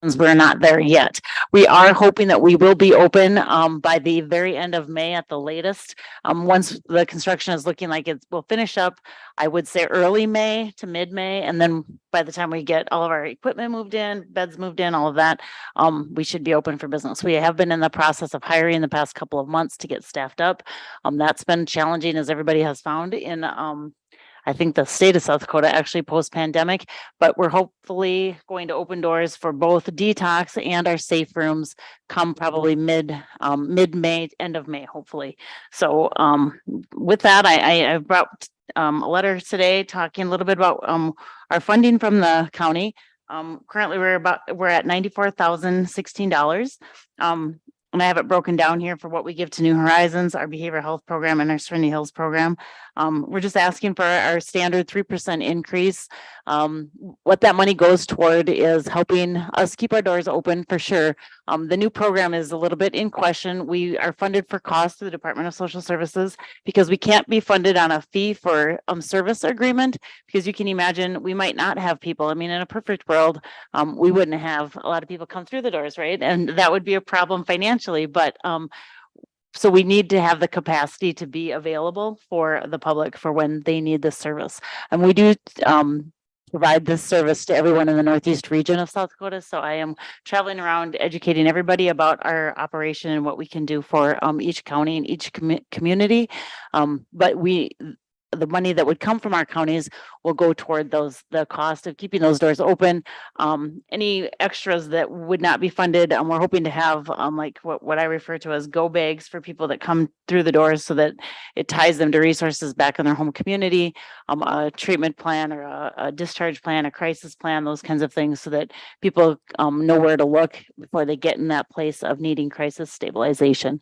We're not there yet. We are hoping that we will be open by the very end of May at the latest. Once the construction is looking like it will finish up, I would say early May to mid-May. And then by the time we get all of our equipment moved in, beds moved in, all of that, we should be open for business. We have been in the process of hiring the past couple of months to get staffed up. That's been challenging, as everybody has found in I think the state of South Dakota actually post-pandemic, but we're hopefully going to open doors for both detox and our safe rooms come probably mid-May, end of May, hopefully. So with that, I brought a letter today talking a little bit about our funding from the county. Currently we're at $94,016. And I have it broken down here for what we give to New Horizons, our behavioral health program, and our Serenity Hills program. We're just asking for our standard 3% increase. What that money goes toward is helping us keep our doors open for sure. The new program is a little bit in question. We are funded for costs through the Department of Social Services because we can't be funded on a fee for service agreement, because you can imagine we might not have people. I mean, in a perfect world, we wouldn't have a lot of people come through the doors, right? And that would be a problem financially, but so we need to have the capacity to be available for the public for when they need this service. And we do provide this service to everyone in the Northeast region of South Dakota. So I am traveling around educating everybody about our operation and what we can do for each county and each community. But the money that would come from our counties will go toward the cost of keeping those doors open. Any extras that would not be funded, we're hoping to have like what I refer to as go bags for people that come through the doors, so that it ties them to resources back in their home community, a treatment plan or a discharge plan, a crisis plan, those kinds of things, so that people know where to look before they get in that place of needing crisis stabilization.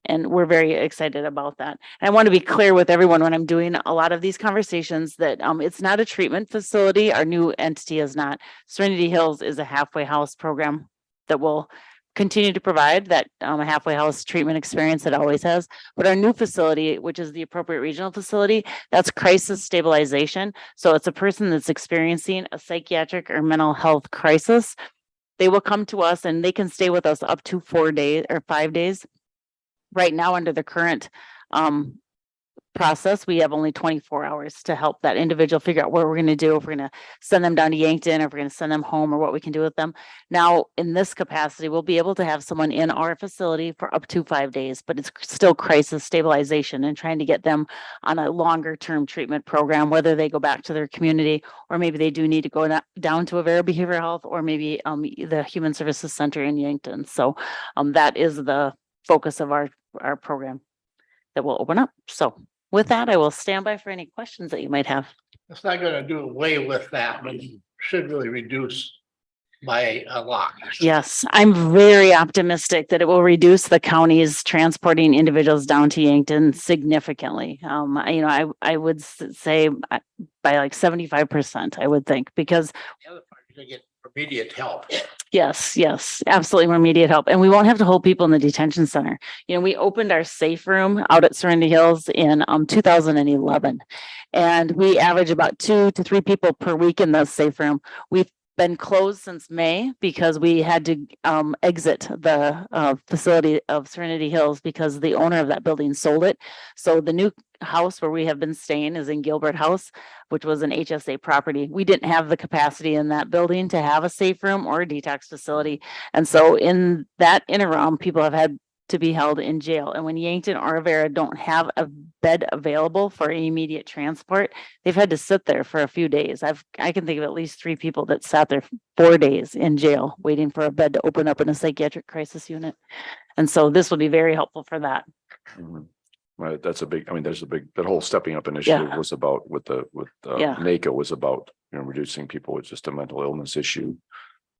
And we're very excited about that. And I want to be clear with everyone when I'm doing a lot of these conversations that it's not a treatment facility. Our new entity is not. Serenity Hills is a halfway house program that will continue to provide that halfway house treatment experience it always has. But our new facility, which is the appropriate regional facility, that's crisis stabilization. So it's a person that's experiencing a psychiatric or mental health crisis. They will come to us and they can stay with us up to 4 days or 5 days. Right now, under the current process, we have only 24 hours to help that individual figure out what we're going to do, if we're going to send them down to Yankton, or if we're going to send them home, or what we can do with them. Now, in this capacity, we'll be able to have someone in our facility for up to 5 days, but it's still crisis stabilization and trying to get them on a longer term treatment program, whether they go back to their community, or maybe they do need to go down to Avera Behavioral Health, or maybe the Human Services Center in Yankton. So that is the focus of our program that will open up. So with that, I will stand by for any questions that you might have. It's not going to do away with that, but it should really reduce by a lot. Yes, I'm very optimistic that it will reduce the county's transporting individuals down to Yankton significantly. I would say by like 75%, I would think, because the other part, you're going to get immediate help. Yes, absolutely more immediate help. And we won't have to hold people in the detention center. We opened our safe room out at Serenity Hills in 2011, and we average about 2 to 3 people per week in the safe room. We've been closed since May because we had to exit the facility of Serenity Hills because the owner of that building sold it. So the new house where we have been staying is in Gilbert House, which was an HSA property. We didn't have the capacity in that building to have a safe room or a detox facility. And so in that interim, people have had to be held in jail. And when Yankton or Avera don't have a bed available for immediate transport, they've had to sit there for a few days. I can think of at least 3 people that sat there 4 days in jail waiting for a bed to open up in a psychiatric crisis unit. And so this will be very helpful for that. Mm-hmm. Right, that's a big. I mean, that whole stepping up initiative was about with NACO was about reducing people with just a mental illness issue,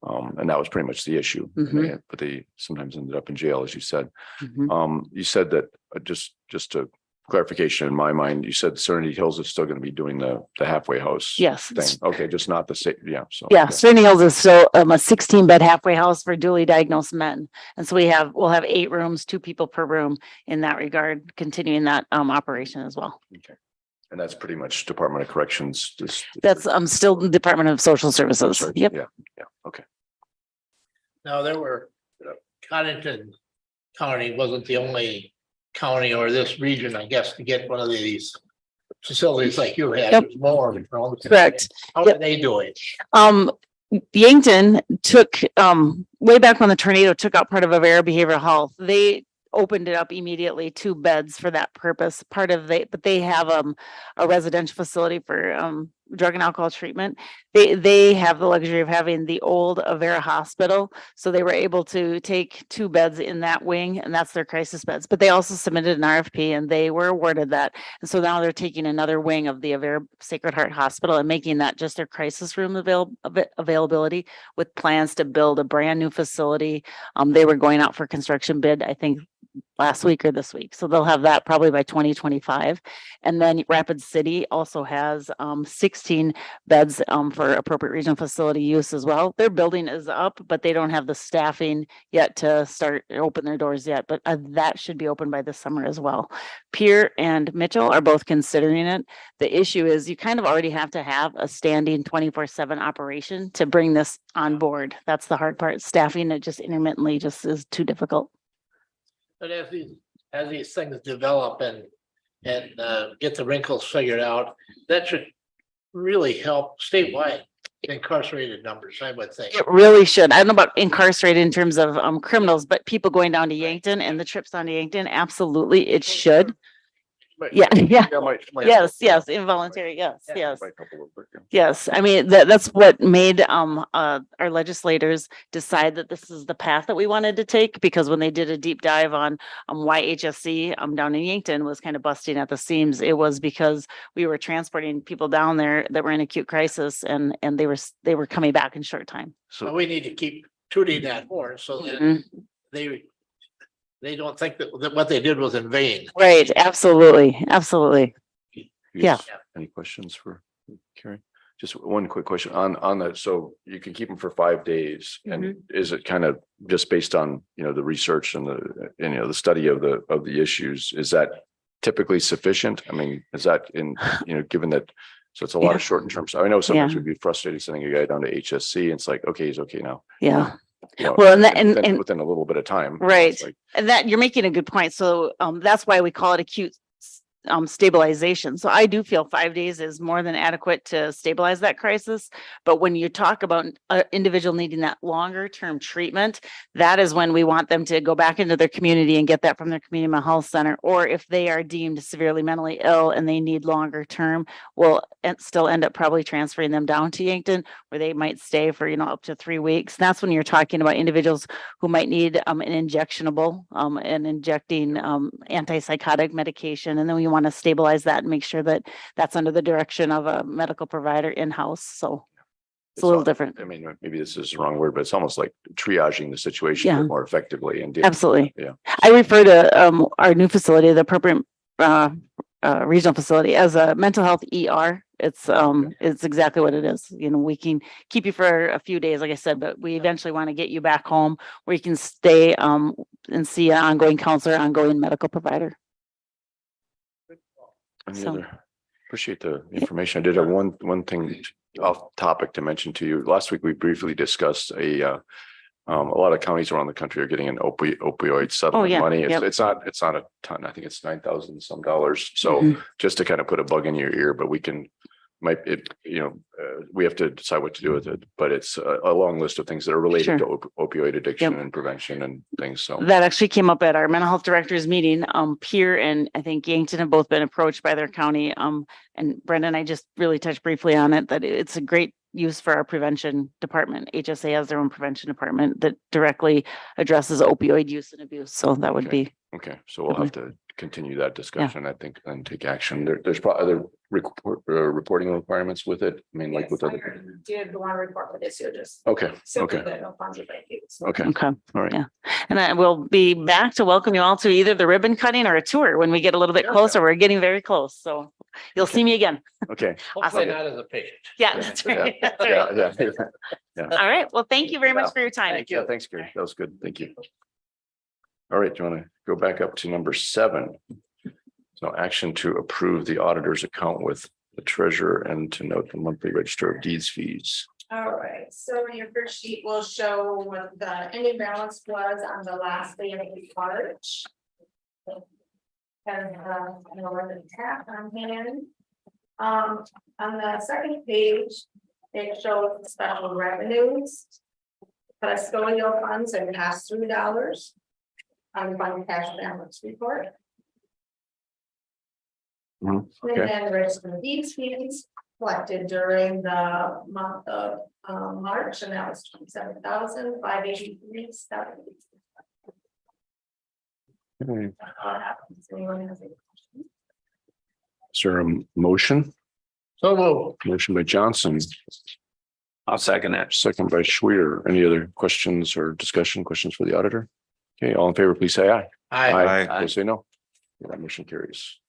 and that was pretty much the issue. Mm-hmm. But they sometimes ended up in jail, as you said. Mm-hmm. You said that just a clarification in my mind. You said Serenity Hills is still going to be doing the halfway house. Yes. Thing. Okay, just not the same. Yeah. So Serenity Hills is still a 16-bed halfway house for duly diagnosed men, and so we'll have 8 rooms, 2 people per room in that regard, continuing that operation as well. Okay. And that's pretty much Department of Corrections. That's still Department of Social Services. Yep. Yeah. Okay. Now, there were, Codington County wasn't the only county or this region, I guess, to get one of these facilities like you had. Yep. There's more. Correct. How Yep. did they do it? Yankton took, way back when the tornado took out part of Avera Behavioral Health, they opened it up immediately, 2 beds for that purpose. But they have, a residential facility for, drug and alcohol treatment. They have the luxury of having the old Avera Hospital. So they were able to take 2 beds in that wing, and that's their crisis beds. But they also submitted an RFP and they were awarded that. And so now they're taking another wing of the Avera Sacred Heart Hospital and making that just their crisis room availability, with plans to build a brand new facility. They were going out for construction bid, I think, last week or this week. So they'll have that probably by 2025. And then Rapid City also has 16 beds for appropriate regional facility use as well. Their building is up, but they don't have the staffing yet to start open their doors yet. But that should be open by this summer as well. Pierre and Mitchell are both considering it. The issue is you kind of already have to have a standing 24/7 operation to bring this on board. That's the hard part. Staffing it just intermittently just is too difficult. But as these things develop and get the wrinkles figured out, that should really help statewide incarcerated numbers, I would think. It really should. I don't know about incarcerated in terms of criminals, but people going down to Yankton and the trips down to Yankton, absolutely, it should. Yeah, yeah. Yes, involuntary, yes. Yes, I mean, that's what made our legislators decide that this is the path that we wanted to take, because when they did a deep dive on why HSC down in Yankton was kind of busting at the seams, it was because we were transporting people down there that were in acute crisis, and they were coming back in short time. So we need to keep tooting that horn so that they don't think that what they did was in vain. Right, absolutely. Yeah. Any questions for Carrie? Just one quick question on that. So you can keep them for 5 days, and is it kind of just based on, the research and the study of the issues? Is that typically sufficient? I mean, is that given that, so it's a lot of short-term. So I know sometimes we'd be frustrated sending a guy down to HSC and it's like, okay, he's okay now. Yeah. Well, and within a little bit of time. Right. And that you're making a good point. So that's why we call it acute stabilization. So I do feel 5 days is more than adequate to stabilize that crisis. But when you talk about an individual needing that longer term treatment, that is when we want them to go back into their community and get that from their community mental health center. Or if they are deemed severely mentally ill and they need longer term, we'll still end up probably transferring them down to Yankton, where they might stay for, up to 3 weeks. And that's when you're talking about individuals who might need an injectionable and injecting antipsychotic medication. And then we want to stabilize that and make sure that that's under the direction of a medical provider in-house. So it's a little different. I mean, maybe this is the wrong word, but it's almost like triaging the situation more effectively. And absolutely. Yeah. I refer to our new facility, the appropriate regional facility, as a mental health ER. It's exactly what it is. We can keep you for a few days, like I said, but we eventually want to get you back home where you can stay and see an ongoing counselor, ongoing medical provider. Appreciate the information. I did have one thing off topic to mention to you. Last week, we briefly discussed a lot of counties around the country are getting an opioid settlement money. It's not a ton. I think it's $9,000 some dollars. So just to kind of put a bug in your ear, but we have to decide what to do with it, but it's a long list of things that are related to opioid addiction and prevention and things. So that actually came up at our mental health directors meeting. Pierre and I think Yankton have both been approached by their county. And Brenda and I just really touched briefly on it, that it's a great use for our prevention department. HSA has their own prevention department that directly addresses opioid use and abuse. So that would be. Okay. So we'll have to continue that discussion, I think, and take action. There's probably other reporting requirements with it. I mean, like with other. Did the one report for this year, just. Okay. Simply that no funds are being used. Okay. Okay. All right. Yeah. And I will be back to welcome you all to either the ribbon cutting or a tour when we get a little bit closer. We're getting very close. So you'll see me again. Okay. Hopefully not as a patient. Yeah, that's right. That's right. Yeah. All right. Well, thank you very much for your time. Thank you. Thanks, Gary. That was good. Thank you. All right. Do you want to go back up to number 7? So action to approve the auditor's account with the treasurer and to note the monthly register of deeds fees. All right, so your first sheet will show what the ending balance was on the last day of March. And, the tap on hand. On the second page, it shows the special revenues. Custodial funds and pass-through dollars. On the fund cash balance report. And Okay, then registered deeds fees collected during the month of March, and that was 27,583. is Anyone has any questions? there a motion? So moved. Motion by Johnson, I'll second that. second by Schwer. Any other questions or discussion, questions for the auditor? Okay, all in favor, please say aye. Aye. Opposed, say no. That motion carries.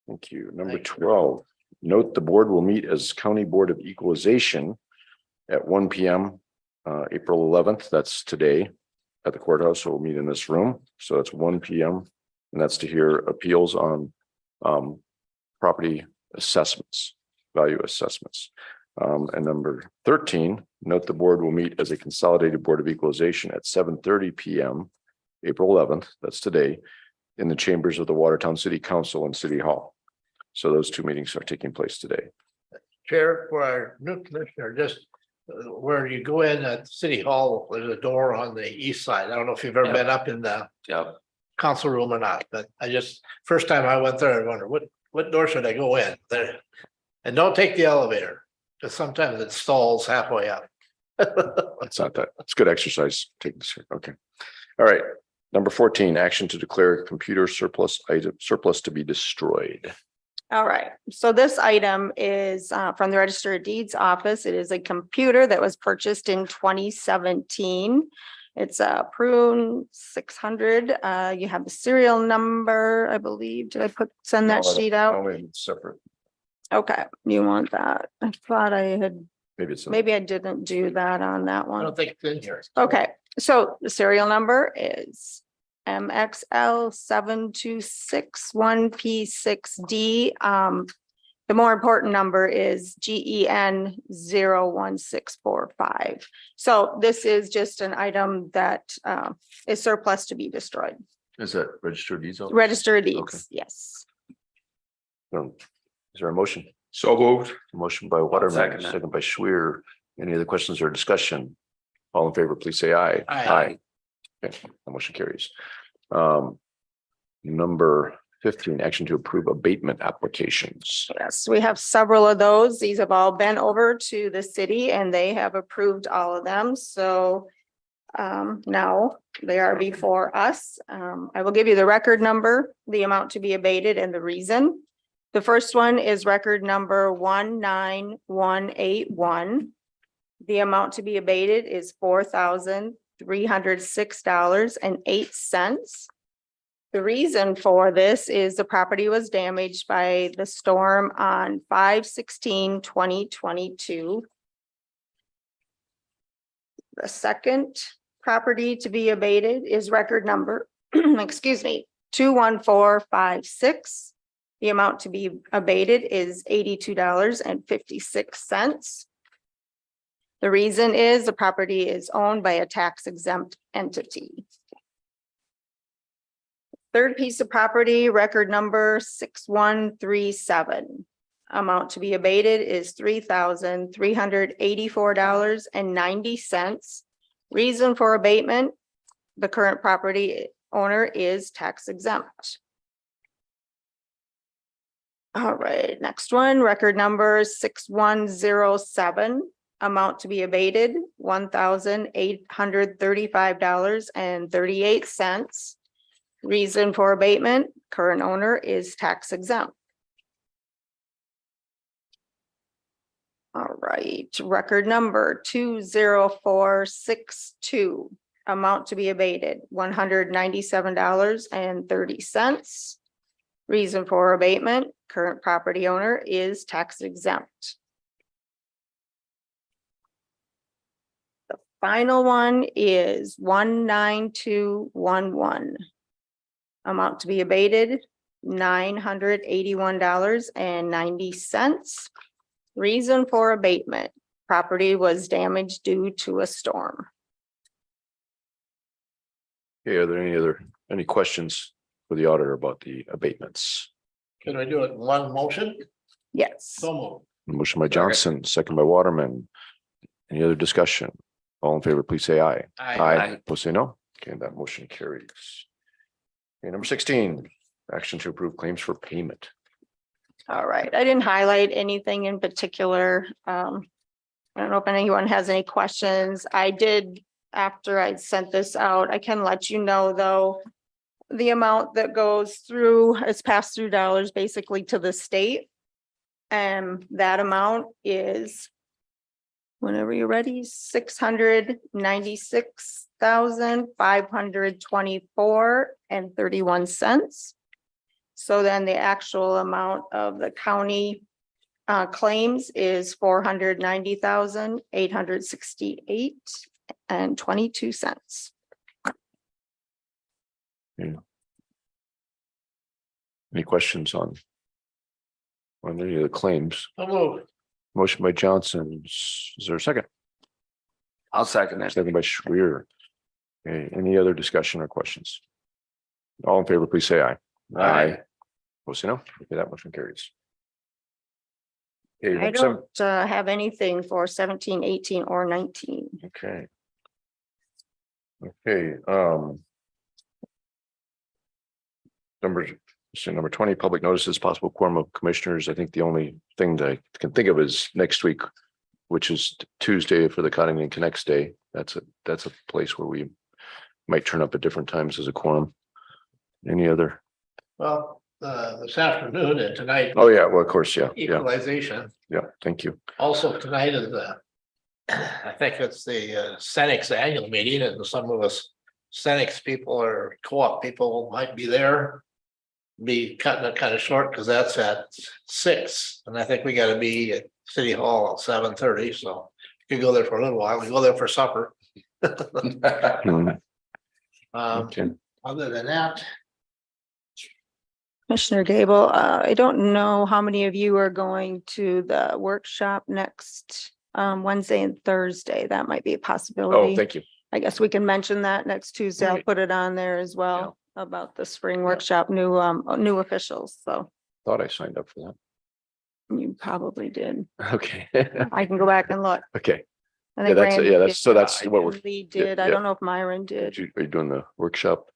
Thank you. Number Thank you. 12, note the board will meet as County Board of Equalization at 1 p.m. April 11th. That's today at the courthouse. So we'll meet in this room. So it's 1 p.m. and that's to hear appeals on property assessments, value assessments. And number 13, note the board will meet as a consolidated Board of Equalization at 7:30 p.m. April 11th. That's today in the chambers of the Watertown City Council and City Hall. So those two meetings are taking place today. Chair, for our new commissioner, just where you go in at City Hall, there's a door on the east side. I don't know if you've ever Yeah. been up in the Yep. council room or not, but first time I went there, I wondered, what door should I go in there? And don't take the elevator, because sometimes it stalls halfway up. That's not that. It's good exercise. Take this here. Okay. All right. Number 14, action to declare computer surplus to be destroyed. All right, so this item is from the Register of Deeds office. It is a computer that was purchased in 2017. It's a Prune 600. You have the serial number, I believe. Did I send that sheet out? Oh, wait, it's separate. Okay, you want that? I thought I had, Maybe it's. maybe I didn't do that on that I one. don't think it's in here. Okay, so the serial number is MXL 7261P6D. The more important number is GEN 01645. So this is just an item that is surplus to be destroyed. Is that registered deeds? Register of Okay. Deeds, yes. Is there a motion? So moved. Motion by Waterman, Second that. second by Schwer. Any other questions or discussion? All in favor, please say aye. Aye. Okay, the motion carries. Number 15, action to approve abatement applications. Yes, we have several of those. These have all been over to the city and they have approved all of them. So now they are before us. I will give you the record number, the amount to be abated and the reason. The first one is record number 19181. The amount to be abated is $4,306.08. The reason for this is the property was damaged by the storm on 5/16/2022. The second property to be abated is record number, excuse me, 21456. The amount to be abated is $82.56. The reason is the property is owned by a tax exempt entity. Third piece of property, record number 6137. Amount to be abated is $3,384.90. Reason for abatement, the current property owner is tax exempt. All right, next one, record number 6107. Amount to be abated, $1,835.38. Reason for abatement, current owner is tax exempt. All right, record number 20462. Amount to be abated, $197.30. Reason for abatement, current property owner is tax exempt. The final one is 19211. Amount to be abated, $981.90. Reason for abatement, property was damaged due to a storm. Okay, are there any questions for the auditor about the abatements? Can I do it in one motion? Yes. So moved. Motion by Johnson, second by Waterman. Any other discussion? All in favor, please say aye. Aye. Opposed, say no. Okay, that motion carries. Okay, number 16, action to approve claims for payment. All right, I didn't highlight anything in particular. I don't know if anyone has any questions. I did, after I sent this out, I can let you know, though, the amount that goes through, it's pass through dollars basically to the state. And that amount is, whenever you're ready, $696,524.31. So then the actual amount of the county claims is $490,868.22. Any questions on any of the claims? So moved. Motion by Johnson. Is there a second? I'll second that. Second by Schwer. Okay, any other discussion or questions? All in favor, please say aye. Opposed, say no. Okay, that motion carries. Okay, I number seven. don't have anything for 17, 18, or 19. Okay. Okay, number 20, public notices, possible quorum of commissioners. I think the only thing that I can think of is next week, which is Tuesday for the Codington Connects Day. That's a place where we might turn up at different times as a quorum. Any other? Well, this afternoon and tonight. Oh, yeah, well, of course, yeah, Equalization. yeah, thank you. Also tonight is I think it's the Senex annual meeting, and some of us Senex people or co-op people might be there. Be cutting it kind of short because that's at 6, and I think we got to be at City Hall at 7:30. So you could go there for a little while. We go there for supper. Mhm. Okay. Other than that, Commissioner Gable, I don't know how many of you are going to the workshop next Wednesday and Thursday. That might be a Oh, possibility. thank you. I guess we can mention that next Tuesday. I'll Right. put it on there as well about the spring workshop, new officials. So Thought I signed up for you probably did. that. Okay. I can go back and look. Okay. I Yeah, think that's, Randy yeah, did. that's, so that's what we're, Lee did. I yeah. don't know if Myron did. are you doing the workshop?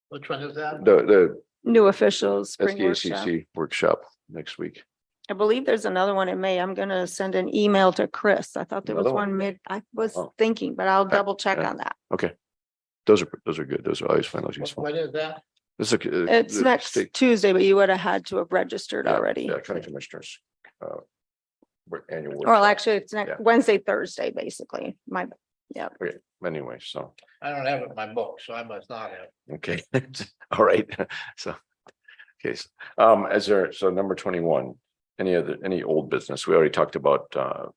which one is that? The New officials, spring workshop. SDACC workshop next week. I believe there's another one in May. I'm gonna send an email to Chris. I thought there was Another one? one I was Oh. thinking, but I'll double check yeah. on that. Okay. Those are good. Those are, I always find those useful. When is that? This is It's next Tuesday, but you would have had to have registered already. Yeah, county commissioners. Annual. Well, workshop. actually, it's next Yeah. Wednesday, Thursday, basically. Okay, anyway, so, I don't have it in my book, so I must not have. okay, all right, so. Okay, so number 21, any old business? We already talked about,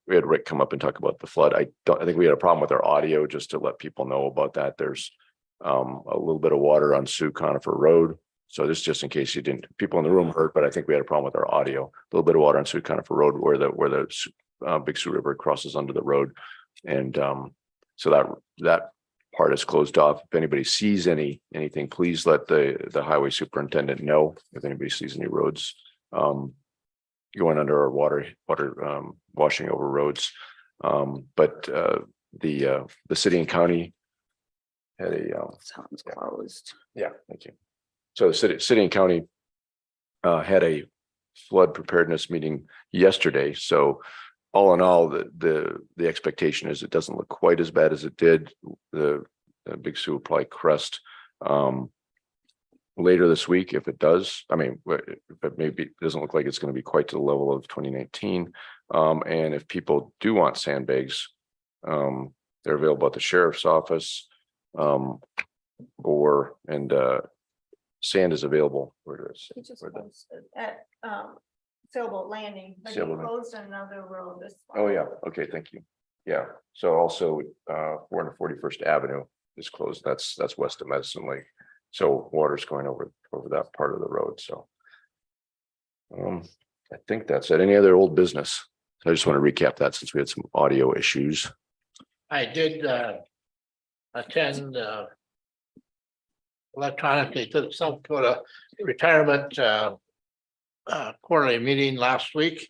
we had Rick come up and talk about the flood. I think we had a problem with our audio, just to let people know about that. There's a little bit of water on Sioux Conifer Road. So this just in case you didn't, people in the room heard, but I think we had a problem with our audio. A little bit of water on Sioux Conifer Road where the Big Sioux River crosses under the road. And so that part is closed off. If anybody sees anything, please let the highway superintendent know if anybody sees any roads going under our water washing over roads. But the city and county had a Sounds closed. yeah, thank you. So the city and county had a flood preparedness meeting yesterday. So all in all, the expectation is it doesn't look quite as bad as it did. The Big Sioux will probably crest later this week. If it does, I mean, but maybe it doesn't look like it's going to be quite to the level of 2019. And if people do want sandbags, they're available at the sheriff's office, sand is available. Where is It just where the- posted at Sailboat Landing, but he Sailboat Landing. closed another road this. Oh, yeah, okay, thank you. Yeah, so also 441st Avenue is closed. That's west of Medicine Lake. So water's going over that part of the road, so. I think that's it. Any other old business? So I just want to recap that since we had some audio issues. I did attend electronically to the South Dakota Retirement quarterly meeting last week.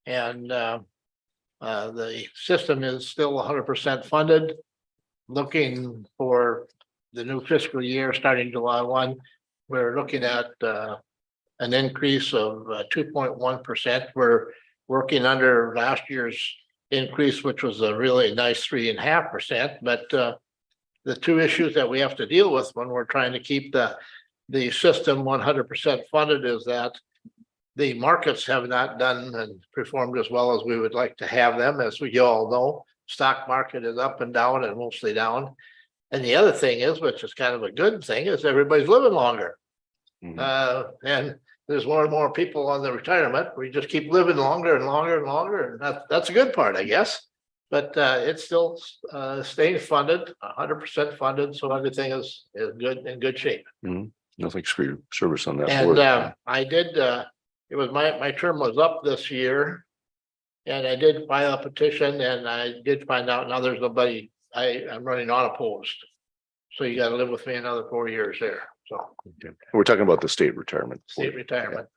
And the system is still 100% funded. Looking for the new fiscal year starting July 1, we're looking at an increase of 2.1%. We're working under last year's increase, which was a really nice 3.5%. But the two issues that we have to deal with when we're trying to keep the system 100% funded is that the markets have not done and performed as well as we would like to have them. As we all know, stock market is up and down and mostly down. And the other thing is, which is kind of a good thing, is everybody's living longer. And there's more and more people on the retirement. We just keep living longer and longer and longer. And that's a good part, I guess. But it's still staying funded, 100% funded. So everything is good, in good shape. No, thanks for your service on that. And board. I did, it was my term was up this year. And I did file a petition and I did find out now there's nobody, I'm running unopposed. So you gotta live with me another 4 years there. So Okay. We're talking about the state retirement. state retirement,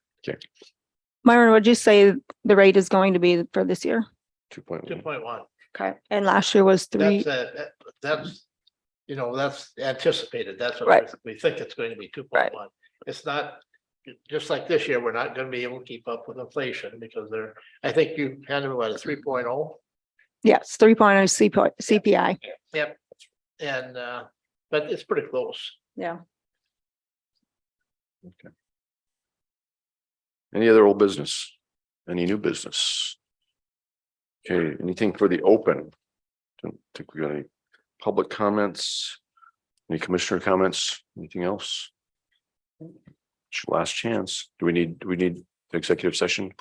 Myron, would you say the rate is going to be for this year? 2.1. 2.1. Okay, and last year was 3. That's, you know, that's anticipated. That's Right. what we think it's going to be 2.1. It's not, just like this year, we're not gonna be able to keep up with inflation because I think you handed what, a 3.0? Yes, 3.0 CPI. Yep. And but it's pretty close. Yeah. Any other old business? Any new business? Okay, anything for the open? Don't think we got any public comments? Any commissioner comments? Anything else? It's your last chance. Do we need the executive session?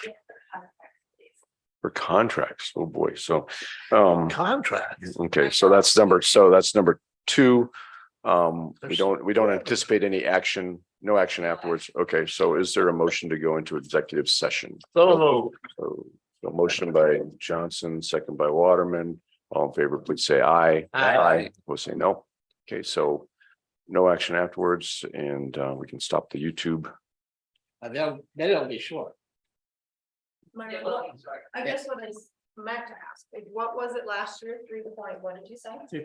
For contracts? Oh, boy. So, Contract. okay, so that's number 2. We don't anticipate any action, no action afterwards. Okay, so is there a motion to go into executive session? So So a motion by Johnson, second by Waterman. All in favor, please say aye. Aye. We'll say no. Okay, so no action afterwards and we can stop the YouTube. That'll be short. I guess what I meant to ask, what was it last year? 3 point, what did you say?